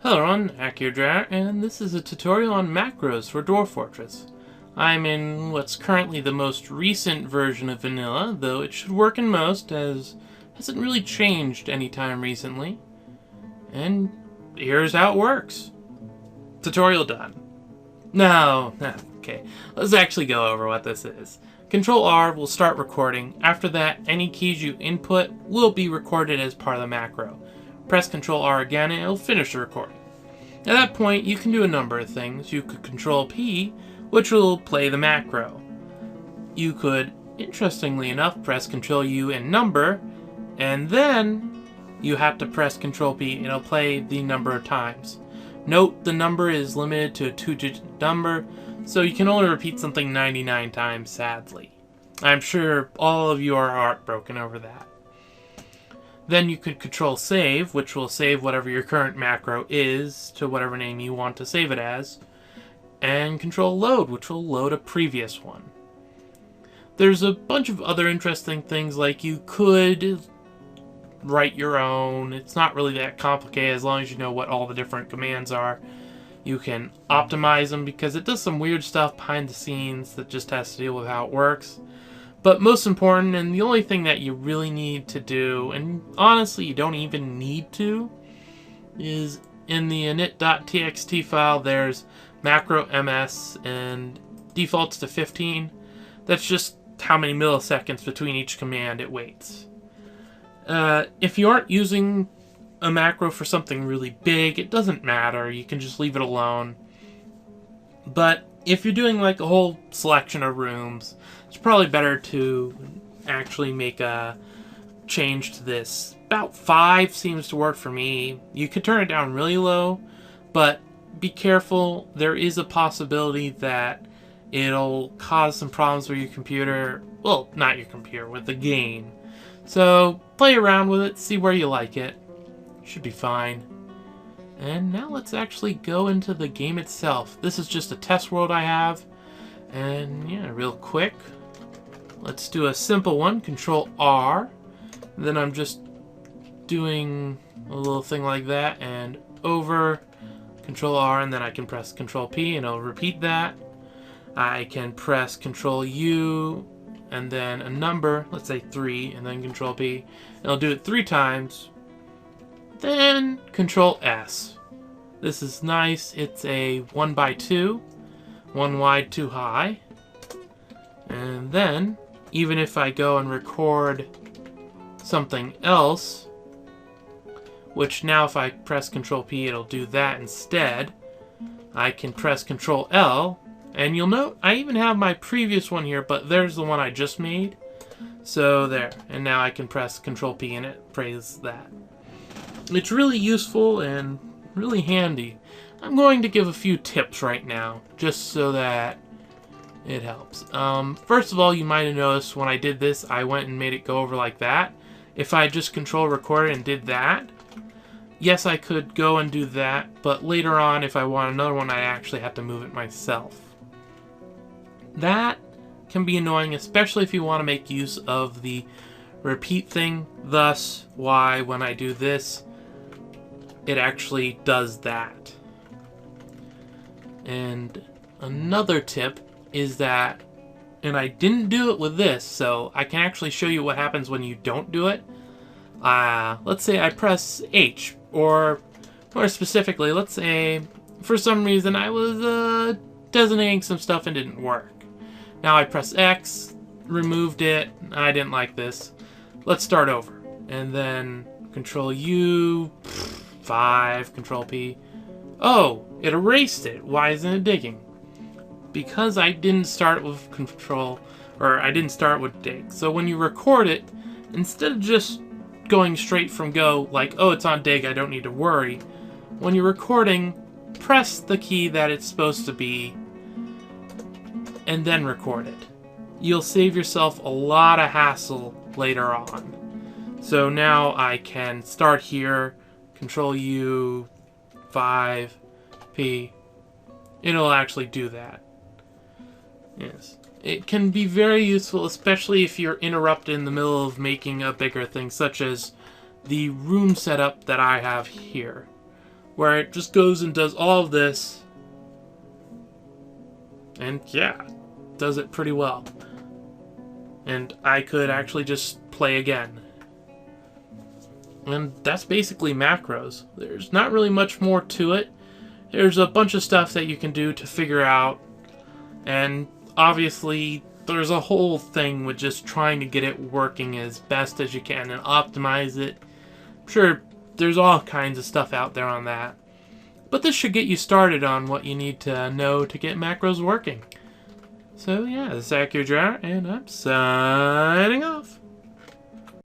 Hello everyone, Akhier Dragonheart, and this is a tutorial on macros for Dwarf Fortress. I'm in what's currently the most recent version of vanilla, though it should work in most, as it hasn't really changed anytime recently. And here's how it works. Tutorial done. No, okay, let's actually go over what this is. Control R will start recording. After that, any keys you input will be recorded as part of the macro. Press Control R again and it'll finish the recording. At that point, you can do a number of things. You could Control P, which will play the macro. You could, interestingly enough, press Control U and number, and then you have to press Control P and it'll play the number of times. Note, the number is limited to a 2-digit number, so you can only repeat something 99 times, sadly. I'm sure all of you are heartbroken over that. Then you could Control Save, which will save whatever your current macro is to whatever name you want to save it as. And Control Load, which will load a previous one. There's a bunch of other interesting things, like you could write your own. It's not really that complicated as long as you know what all the different commands are. You can optimize them because it does some weird stuff behind the scenes that just has to deal with how it works. But most important, and the only thing that you really need to do, and honestly you don't even need to, is in the init.txt file there's macro ms and defaults to 15. That's just how many milliseconds between each command it waits. If you aren't using a macro for something really big, it doesn't matter. You can just leave it alone. But if you're doing like a whole selection of rooms, it's probably better to actually make a change to this. About 5 seems to work for me. You could turn it down really low, but be careful. There is a possibility that it'll cause some problems with your computer. Well, not your computer, with the game. So play around with it, see where you like it. Should be fine. And now let's actually go into the game itself. This is just a test world I have. And yeah, real quick, let's do a simple one. Control R. Then I'm just doing a little thing like that and over. Control R, and then I can press Control P and it'll repeat that. I can press Control U and then a number, let's say 3, and then Control P. And I'll do it 3 times. Then Control S. This is nice. It's a 1x2, 1 wide, 2 high. And then, even if I go and record something else, which now if I press Control P, it'll do that instead, I can press Control L, and you'll note I even have my previous one here, but there's the one I just made. So there, and now I can press Control P and it plays that. It's really useful and really handy. I'm going to give a few tips right now, just so that it helps. First of all, you might have noticed when I did this, I went and made it go over like that. If I just Control recorded and did that, yes, I could go and do that, but later on, if I want another one, I actually have to move it myself. That can be annoying, especially if you want to make use of the repeat thing, thus why when I do this, it actually does that. And another tip is that, and I didn't do it with this, so I can actually show you what happens when you don't do it. Let's say I press H, or more specifically, let's say for some reason I was designating some stuff and didn't work. Now I press X, removed it, I didn't like this. Let's start over. And then Control U, 5, Control P. Oh, it erased it. Why isn't it digging? Because I didn't start with Control, or I didn't start with dig. So when you record it, instead of just going straight from go, like, oh, it's on dig, I don't need to worry. When you're recording, press the key that it's supposed to be, and then record it. You'll save yourself a lot of hassle later on. So now I can start here, Control U, 5, P. It'll actually do that. Yes. It can be very useful, especially if you're interrupted in the middle of making a bigger thing, such as the room setup that I have here. where it just goes and does all of this. And yeah, does it pretty well. And I could actually just play again. And that's basically macros. There's not really much more to it. There's a bunch of stuff that you can do to figure out. And obviously, there's a whole thing with just trying to get it working as best as you can and optimize it. I'm sure there's all kinds of stuff out there on that. But this should get you started on what you need to know to get macros working. So yeah, this is Akhier Dragonheart, and I'm signing off.